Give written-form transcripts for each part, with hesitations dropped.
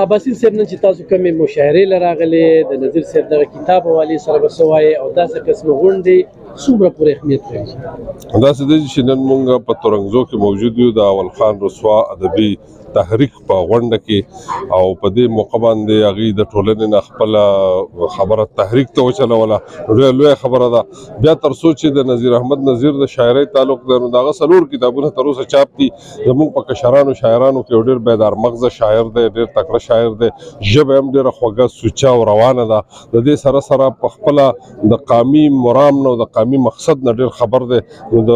باسل صاحب نن چې تاسو کومې مشاعرې له راغلې د نظیر صاحب دغه کتاب حوالې سره به څه وایې او داسې قسمه غونډې څومره پورې اهمیت لري؟ داسې دی چې نن مونږ په تورنګزو کې موجود یو د اول خان رسوا ادبي تحریک په غونډه کې او په دې موقع باندې هغوی د ټولنې نه خپله خبره تحریک ته وچلوله. ډېره لویه خبره ده. بیا تر څو چې د نظیر احمد نظیر د شاعرۍ تعلق دی نو د هغه 4 کتابونه تر اوسه چاپ دي. زموږ په کشرانو شاعرانو کې یو ډېر بیدار مغزه شاعر دی، ډېر تکړه شاعر دی، ژبه هم ډېره خوږه سوچه او روانه ده. د دې سره سره په خپله د قامي مرام نه او د قامي مقصد نه ډېر خبر دی. نو د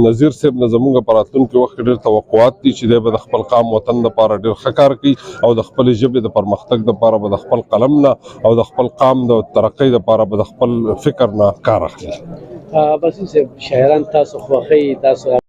نظیر صاحب نه زموږ په راتلونکي وخت کې ډېر توقعات دي چې دی به د خپل قام وطن دپاره ډېر ښه کار کوي او د خپلې ژبې د پرمختګ دپاره به د خپل قلم نه او د خپل قام د ترقۍ دپاره به د خپل فکر نه کار اخلي. باسل صاحب شاعران تاسو خوښوي، تاسو